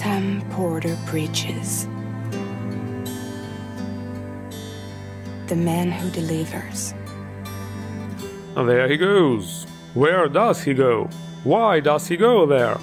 Sam Porter preaches. The man who delivers. There he goes. Where does he go? Why does he go there?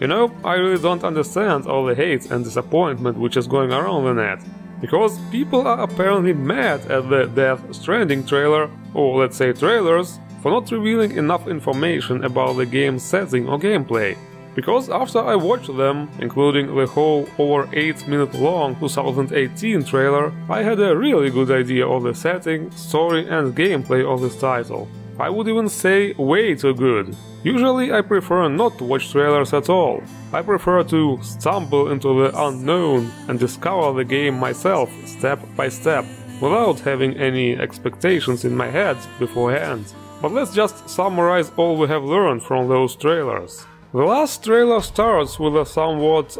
You know, I really don't understand all the hate and disappointment which is going around the net. Because people are apparently mad at the Death Stranding trailer, or let's say trailers, for not revealing enough information about the game's setting or gameplay. Because after I watched them, including the whole over 8-minute long 2018 trailer, I had a really good idea of the setting, story and gameplay of this title. I would even say way too good. Usually I prefer not to watch trailers at all. I prefer to stumble into the unknown and discover the game myself step by step, without having any expectations in my head beforehand. But let's just summarize all we have learned from those trailers. The last trailer starts with a somewhat,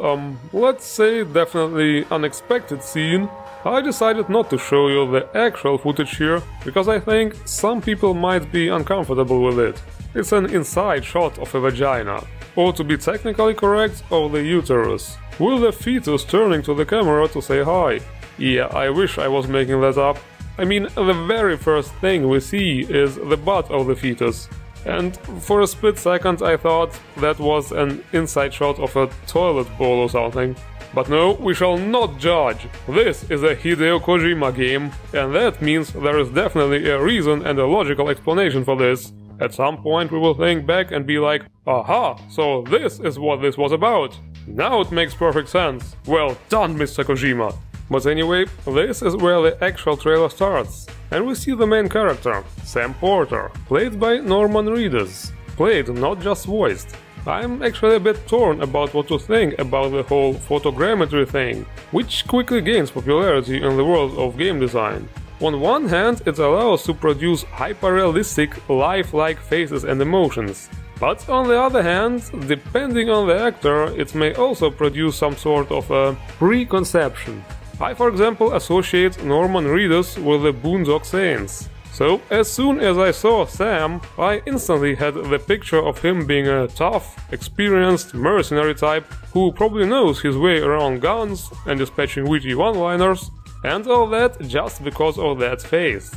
let's say definitely unexpected scene. I decided not to show you the actual footage here, because I think some people might be uncomfortable with it. It's an inside shot of a vagina, or to be technically correct, of the uterus, with the fetus turning to the camera to say hi. Yeah, I wish I was making that up. I mean, the very first thing we see is the butt of the fetus. And for a split second I thought that was an inside shot of a toilet bowl or something. But no, we shall not judge. This is a Hideo Kojima game, and that means there is definitely a reason and a logical explanation for this. At some point we will think back and be like, aha, so this is what this was about. Now it makes perfect sense. Well done, Mr. Kojima. But anyway, this is where the actual trailer starts. And we see the main character, Sam Porter, played by Norman Reedus. Played, not just voiced. I'm actually a bit torn about what to think about the whole photogrammetry thing, which quickly gains popularity in the world of game design. On one hand, it allows to produce hyper-realistic, lifelike faces and emotions. But on the other hand, depending on the actor, it may also produce some sort of a preconception. I, for example, associate Norman Reedus with the Boondock Saints. So, as soon as I saw Sam, I instantly had the picture of him being a tough, experienced mercenary type who probably knows his way around guns and dispatching witty one-liners, and all that just because of that face.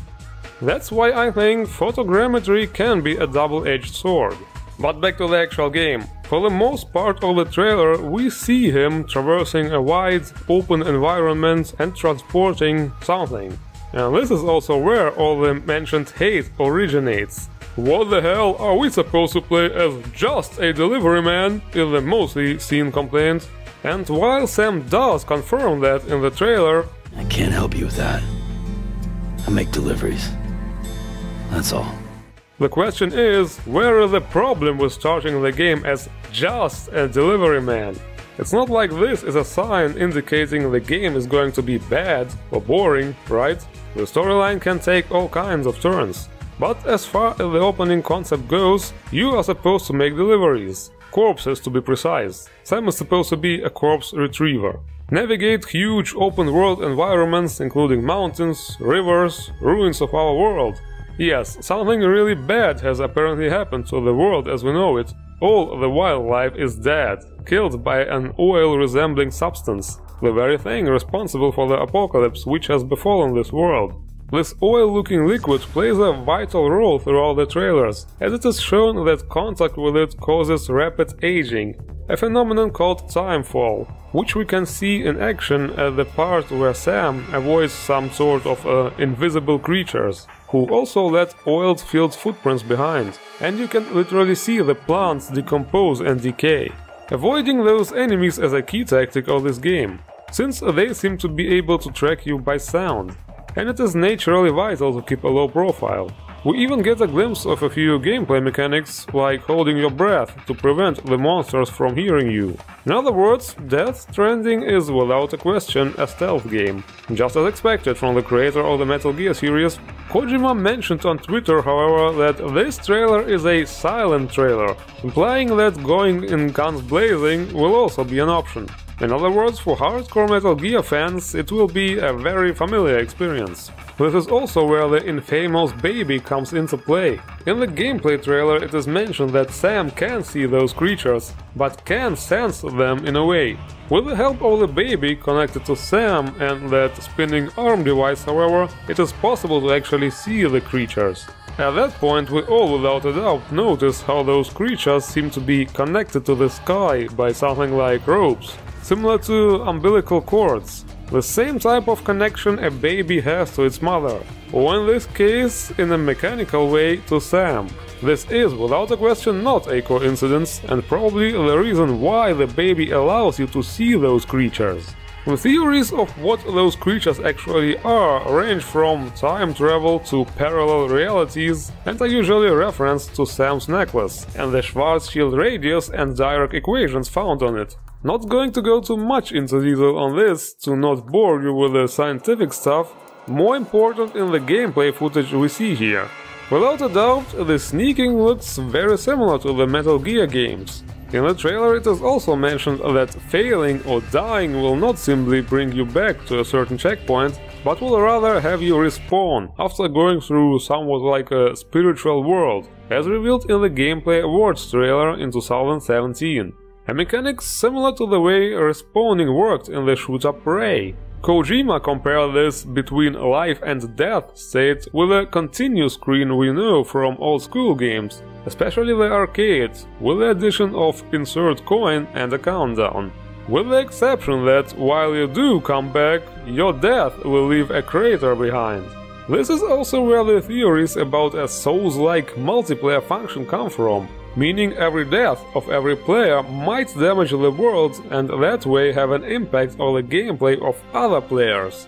That's why I think photogrammetry can be a double-edged sword. But back to the actual game. For the most part of the trailer, we see him traversing a wide, open environment and transporting something. And this is also where all the mentioned hate originates. What the hell are we supposed to play as just a delivery man, is the mostly seen complaint. And while Sam does confirm that in the trailer, I can't help you with that. I make deliveries. That's all. The question is, where is the problem with starting the game as just a delivery man? It's not like this is a sign indicating the game is going to be bad or boring, right? The storyline can take all kinds of turns. But as far as the opening concept goes, you are supposed to make deliveries. Corpses, to be precise. Sam is supposed to be a corpse retriever. Navigate huge open-world environments, including mountains, rivers, ruins of our world. Yes, something really bad has apparently happened to the world as we know it. All the wildlife is dead, killed by an oil-resembling substance, the very thing responsible for the apocalypse which has befallen this world. This oil-looking liquid plays a vital role throughout the trailers, as it is shown that contact with it causes rapid aging, a phenomenon called timefall, which we can see in action at the part where Sam avoids some sort of invisible creatures, who also let oil-filled footprints behind, and you can literally see the plants decompose and decay. Avoiding those enemies is a key tactic of this game, since they seem to be able to track you by sound, and it is naturally vital to keep a low profile. We even get a glimpse of a few gameplay mechanics, like holding your breath to prevent the monsters from hearing you. In other words, Death Stranding is without a question a stealth game. Just as expected from the creator of the Metal Gear series, Kojima mentioned on Twitter, however, that this trailer is a silent trailer, implying that going in guns blazing will also be an option. In other words, for hardcore Metal Gear fans, it will be a very familiar experience. This is also where the infamous baby comes into play. In the gameplay trailer it is mentioned that Sam can see those creatures, but can sense them in a way. With the help of the baby connected to Sam and that spinning arm device, however, it is possible to actually see the creatures. At that point, we all without a doubt notice how those creatures seem to be connected to the sky by something like ropes, similar to umbilical cords. The same type of connection a baby has to its mother, or in this case, in a mechanical way, to Sam. This is without a question not a coincidence, and probably the reason why the baby allows you to see those creatures. The theories of what those creatures actually are range from time travel to parallel realities, and are usually referenced to Sam's necklace, and the Schwarzschild radius and Dirac equations found on it. Not going to go too much into detail on this, to not bore you with the scientific stuff, more important in the gameplay footage we see here. Without a doubt, the sneaking looks very similar to the Metal Gear games. In the trailer it is also mentioned that failing or dying will not simply bring you back to a certain checkpoint, but will rather have you respawn after going through somewhat like a spiritual world, as revealed in the Gameplay Awards trailer in 2017. A mechanic similar to the way respawning worked in the shoot-up Prey. Kojima compared this between life and death state with a continue screen we know from old school games, especially the arcade, with the addition of insert coin and a countdown. With the exception that while you do come back, your death will leave a crater behind. This is also where the theories about a Souls-like multiplayer function come from, meaning every death of every player might damage the world and that way have an impact on the gameplay of other players.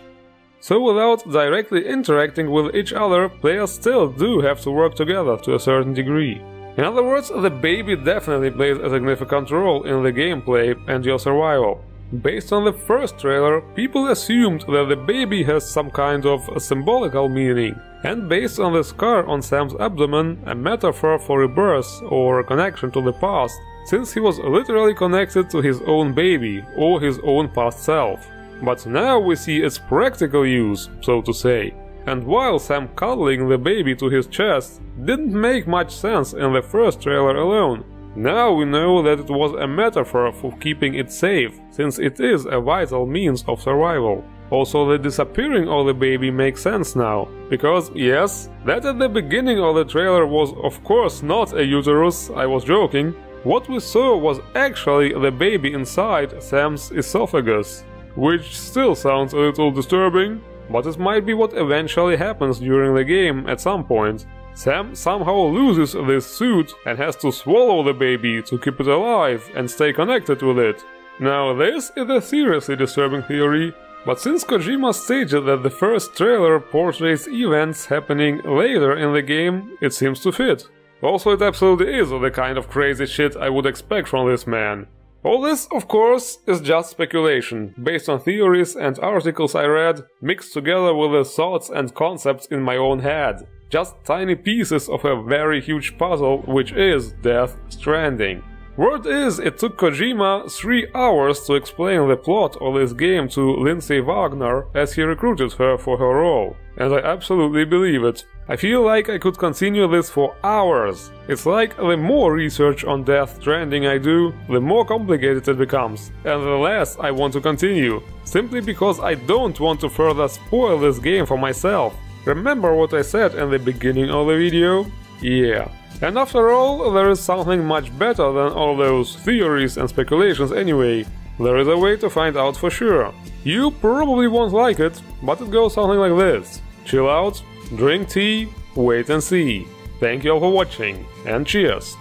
So without directly interacting with each other, players still do have to work together to a certain degree. In other words, the baby definitely plays a significant role in the gameplay and your survival. Based on the first trailer, people assumed that the baby has some kind of symbolical meaning, and based on the scar on Sam's abdomen, a metaphor for rebirth or connection to the past, since he was literally connected to his own baby or his own past self. But now we see its practical use, so to say. And while Sam cuddling the baby to his chest didn't make much sense in the first trailer alone, now we know that it was a metaphor for keeping it safe, since it is a vital means of survival. Also, the disappearing of the baby makes sense now, because yes, that at the beginning of the trailer was of course not a uterus, I was joking. What we saw was actually the baby inside Sam's esophagus, which still sounds a little disturbing, but it might be what eventually happens during the game at some point. Sam somehow loses this suit and has to swallow the baby to keep it alive and stay connected with it. Now this is a seriously disturbing theory, but since Kojima stated that the first trailer portrays events happening later in the game, it seems to fit. Also, it absolutely is the kind of crazy shit I would expect from this man. All this, of course, is just speculation, based on theories and articles I read, mixed together with the thoughts and concepts in my own head. Just tiny pieces of a very huge puzzle, which is Death Stranding. Word is, it took Kojima 3 hours to explain the plot of this game to Lindsay Wagner as he recruited her for her role, and I absolutely believe it. I feel like I could continue this for hours. It's like the more research on Death Stranding I do, the more complicated it becomes, and the less I want to continue, simply because I don't want to further spoil this game for myself. Remember what I said in the beginning of the video? Yeah. And after all, there is something much better than all those theories and speculations anyway. There is a way to find out for sure. You probably won't like it, but it goes something like this. Chill out, drink tea, wait and see. Thank you all for watching, and cheers!